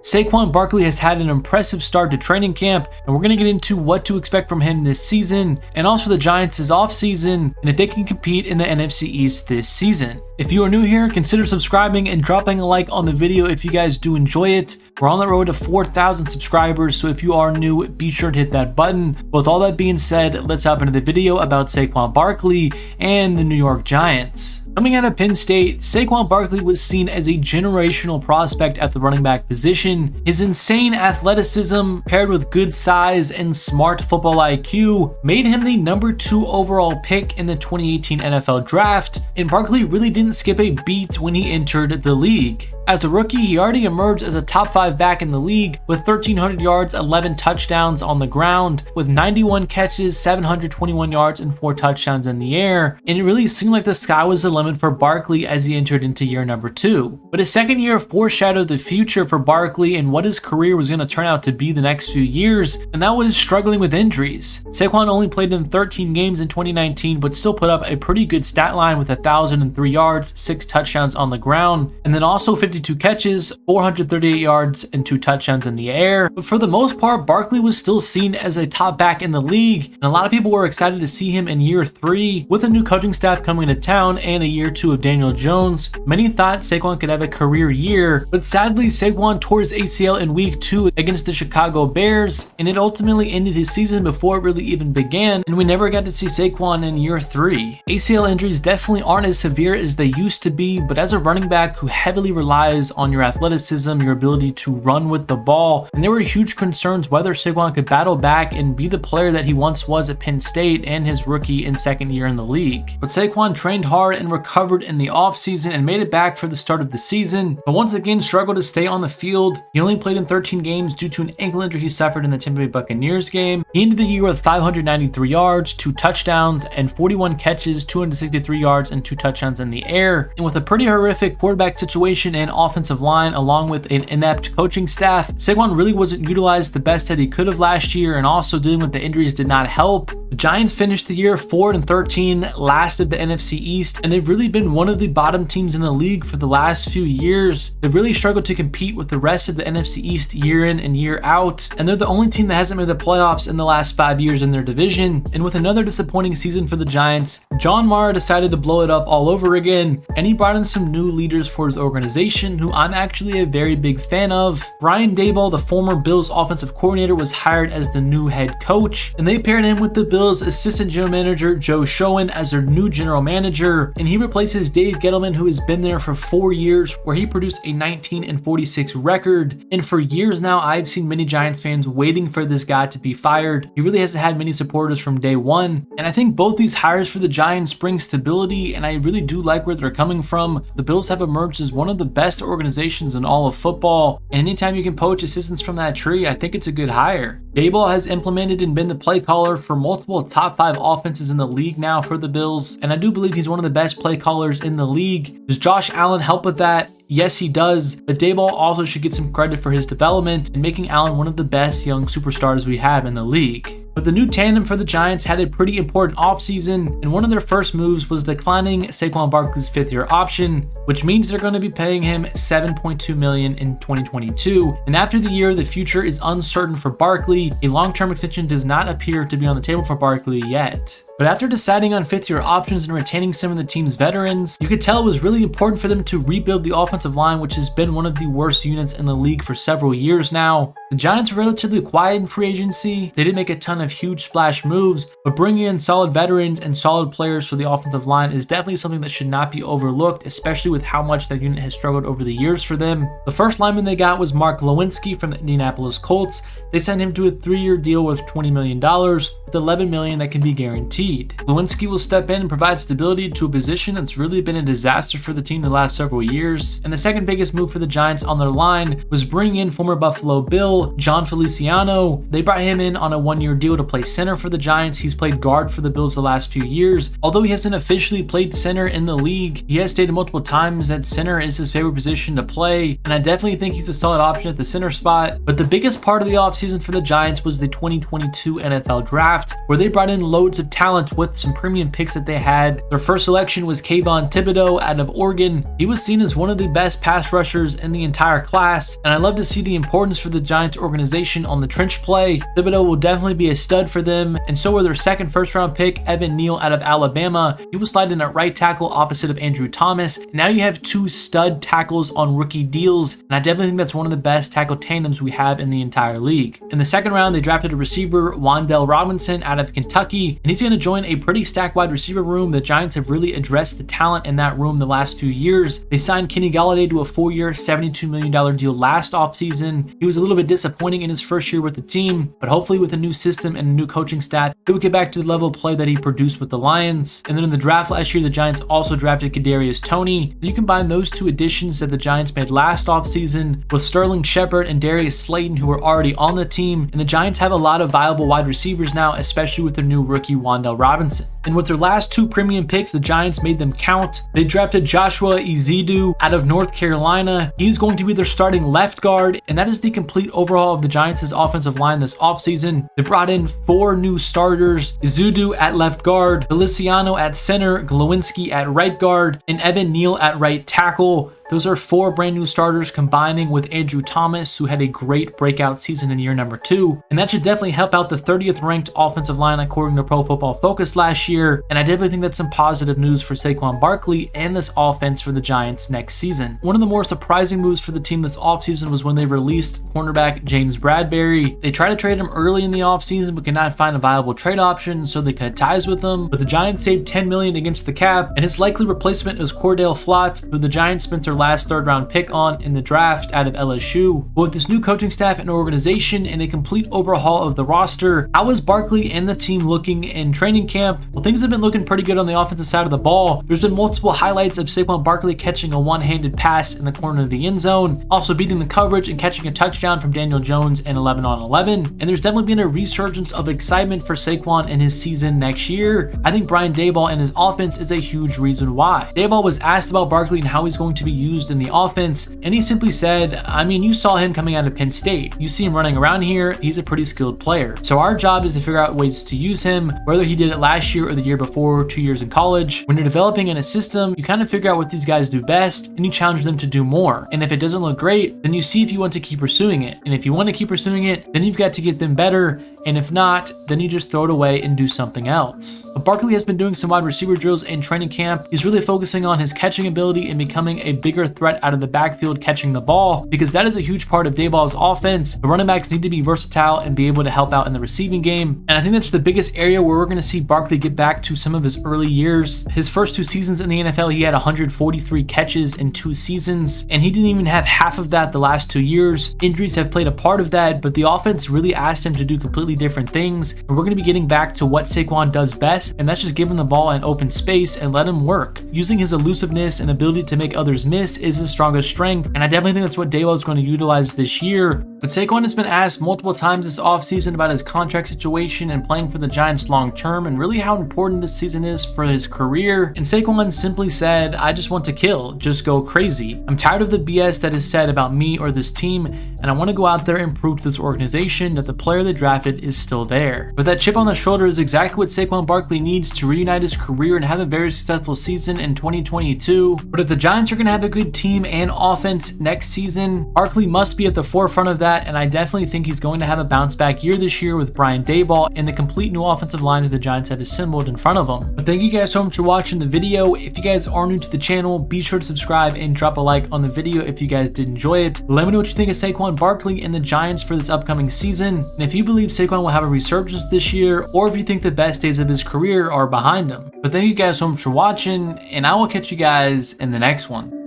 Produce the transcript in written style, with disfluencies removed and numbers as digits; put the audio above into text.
Saquon Barkley has had an impressive start to training camp, and we're going to get into what to expect from him this season, and also the Giants' offseason, and if they can compete in the NFC East this season. If you are new here, consider subscribing and dropping a like on the video if you guys do enjoy it. We're on the road to 4,000 subscribers, so if you are new, be sure to hit that button. With all that being said, let's hop into the video about Saquon Barkley and the New York Giants. Coming out of Penn State, Saquon Barkley was seen as a generational prospect at the running back position. His insane athleticism, paired with good size and smart football IQ, made him the number 2 overall pick in the 2018 NFL Draft, and Barkley really didn't skip a beat when he entered the league. As a rookie, he already emerged as a top 5 back in the league with 1,300 yards, 11 touchdowns on the ground, with 91 catches, 721 yards, and 4 touchdowns in the air, and it really seemed like the sky was the limit for Barkley as he entered into year number 2. But his second year foreshadowed the future for Barkley and what his career was going to turn out to be the next few years, and that was struggling with injuries. Saquon only played in 13 games in 2019, but still put up a pretty good stat line with 1,003 yards, 6 touchdowns on the ground, and then also 52 catches, 438 yards, and 2 touchdowns in the air. But for the most part, Barkley was still seen as a top back in the league, and a lot of people were excited to see him in year 3 with a new coaching staff coming to town and a year 2 of Daniel Jones. Many thought Saquon could have a career year, but sadly Saquon tore his ACL in week 2 against the Chicago Bears, and it ultimately ended his season before it really even began, and we never got to see Saquon in year 3. ACL injuries definitely aren't as severe as they used to be, but as a running back who heavily relies on your athleticism, your ability to run with the ball, and there were huge concerns whether Saquon could battle back and be the player that he once was at Penn State and his rookie and second year in the league. But Saquon trained hard and recovered in the offseason and made it back for the start of the season, but once again struggled to stay on the field. He only played in 13 games due to an ankle injury he suffered in the Tampa Bay Buccaneers game. He ended the year with 593 yards, 2 touchdowns, and 41 catches, 263 yards, and 2 touchdowns in the air. And with a pretty horrific quarterback situation and offensive line, along with an inept coaching staff, Saquon really wasn't utilized the best that he could have last year, and also dealing with the injuries did not help. The Giants finished the year 4-13, last of the NFC East, and they've really been one of the bottom teams in the league for the last few years. They've really struggled to compete with the rest of the NFC East year in and year out, and they're the only team that hasn't made the playoffs in the last 5 years in their division. And with another disappointing season for the Giants, John Mara decided to blow it up all over again, and he brought in some new leaders for his organization who I'm actually a very big fan of. Brian Daboll, the former Bills offensive coordinator, was hired as the new head coach, and they paired him with the Bills assistant general manager Joe Schoen as their new general manager, and he replaces Dave Gettleman, who has been there for 4 years, where he produced a 19-46 record. And for years now, I've seen many Giants fans waiting for this guy to be fired. He really hasn't had many supporters from day one, and I think both these hires for the Giants bring stability, and I really do like where they're coming from. The Bills have emerged as one of the best organizations in all of football, and anytime you can poach assistants from that tree, I think it's a good hire. Daboll has implemented and been the play caller for multiple top 5 offenses in the league now for the Bills, and I do believe he's one of the best play callers in the league. Does Josh Allen help with that? Yes, he does, but Daboll also should get some credit for his development and making Allen one of the best young superstars we have in the league. But the new tandem for the Giants had a pretty important offseason, and one of their first moves was declining Saquon Barkley's 5th-year option, which means they're going to be paying him $7.2 million in 2022. And after the year, the future is uncertain for Barkley. A long-term extension does not appear to be on the table for Barkley yet. But after deciding on 5th-year options and retaining some of the team's veterans, you could tell it was really important for them to rebuild the offensive line, which has been one of the worst units in the league for several years now. The Giants were relatively quiet in free agency. They didn't make a ton of huge splash moves, but bringing in solid veterans and solid players for the offensive line is definitely something that should not be overlooked, especially with how much that unit has struggled over the years for them. The first lineman they got was Mark Lewinsky from the Indianapolis Colts. They signed him to a 3-year deal worth $20 million, with $11 million that can be guaranteed. Lewinsky will step in and provide stability to a position that's really been a disaster for the team the last several years. And the second biggest move for the Giants on their line was bringing in former Buffalo Bill, John Feliciano. They brought him in on a 1-year deal to play center for the Giants. He's played guard for the Bills the last few years. Although he hasn't officially played center in the league, he has stated multiple times that center is his favorite position to play, and I definitely think he's a solid option at the center spot. But the biggest part of the offseason for the Giants was the 2022 NFL Draft, where they brought in loads of talent talent with some premium picks that they had. Their first selection was Kayvon Thibodeau out of Oregon. He was seen as one of the best pass rushers in the entire class, and I love to see the importance for the Giants organization on the trench play. Thibodeau will definitely be a stud for them, and so will their second first-round pick, Evan Neal out of Alabama. He will slide in at right tackle opposite of Andrew Thomas. Now you have two stud tackles on rookie deals, and I definitely think that's one of the best tackle tandems we have in the entire league. In the second round, they drafted a receiver, Wan'Dale Robinson out of Kentucky, and he's going to join a pretty stacked wide receiver room. The Giants have really addressed the talent in that room the last few years. They signed Kenny Golladay to a 4-year, $72 million deal last offseason. He was a little bit disappointing in his first year with the team, but hopefully with a new system and a new coaching staff, he will get back to the level of play that he produced with the Lions. And then in the draft last year, the Giants also drafted Kadarius Toney. So you combine those two additions that the Giants made last offseason with Sterling Shepard and Darius Slayton, who are already on the team, and the Giants have a lot of viable wide receivers now, especially with their new rookie Wan'Dale Robinson. And with their last two premium picks, the Giants made them count. They drafted Joshua Ezeudu out of North Carolina. He's going to be their starting left guard, and that is the complete overhaul of the Giants' offensive line this offseason. They brought in 4 new starters: Ezeudu at left guard, Feliciano at center, Glowinski at right guard, and Evan Neal at right tackle. Those are 4 brand new starters combining with Andrew Thomas, who had a great breakout season in year number 2. And that should definitely help out the 30th ranked offensive line according to Pro Football Focus last year. And I definitely think that's some positive news for Saquon Barkley and this offense for the Giants next season. One of the more surprising moves for the team this offseason was when they released cornerback James Bradberry. They tried to trade him early in the offseason but could not find a viable trade option, so they cut ties with him. But the Giants saved $10 million against the cap, and his likely replacement is Cordell Flott, who the Giants spent their last third-round pick on in the draft out of LSU. But with this new coaching staff and organization and a complete overhaul of the roster, how is Barkley and the team looking in training camp? Well, things have been looking pretty good on the offensive side of the ball. There's been multiple highlights of Saquon Barkley catching a one-handed pass in the corner of the end zone, also beating the coverage and catching a touchdown from Daniel Jones in 11-on-11. And there's definitely been a resurgence of excitement for Saquon in his season next year. I think Brian Daboll and his offense is a huge reason why. Daboll was asked about Barkley and how he's going to be used in the offense, and he simply said, I mean, you saw him coming out of Penn State. You see him running around here. He's a pretty skilled player. So our job is to figure out ways to use him, whether he did it last year or the year before, 2 years in college. When you're developing in a system, you kind of figure out what these guys do best and you challenge them to do more. And if it doesn't look great, then you see if you want to keep pursuing it. And if you want to keep pursuing it, then you've got to get them better. And if not, then you just throw it away and do something else. But Barkley has been doing some wide receiver drills in training camp. He's really focusing on his catching ability and becoming a bigger threat out of the backfield catching the ball, because that is a huge part of Daboll's offense. The running backs need to be versatile and be able to help out in the receiving game. And I think that's the biggest area where we're going to see Barkley get back to some of his early years. His first 2 seasons in the NFL, he had 143 catches in 2 seasons, and he didn't even have half of that the last 2 years. Injuries have played a part of that, but the offense really asked him to do completely different things. And we're going to be getting back to what Saquon does best, and that's just give him the ball in open space and let him work. Using his elusiveness and ability to make others miss is his strongest strength, and I definitely think that's what Daboll is going to utilize this year. But Saquon has been asked multiple times this offseason about his contract situation and playing for the Giants long term, and really how important this season is for his career. And Saquon simply said, I just want to kill, just go crazy. I'm tired of the BS that is said about me or this team, and I want to go out there and prove to this organization that the player they drafted is still there. But that chip on the shoulder is exactly what Saquon Barkley needs to reunite his career and have a very successful season in 2022. But if the Giants are going to have a good team and offense next season, Barkley must be at the forefront of that, and I definitely think he's going to have a bounce back year this year with Brian Daboll and the complete new offensive line that the Giants have assembled in front of them. But thank you guys so much for watching the video. If you guys are new to the channel, be sure to subscribe and drop a like on the video if you guys did enjoy it. Let me know what you think of Saquon Barkley and the Giants for this upcoming season, and if you believe Saquon will have a resurgence this year, or if you think the best days of his career are behind him. But thank you guys so much for watching, and I will catch you guys in the next one.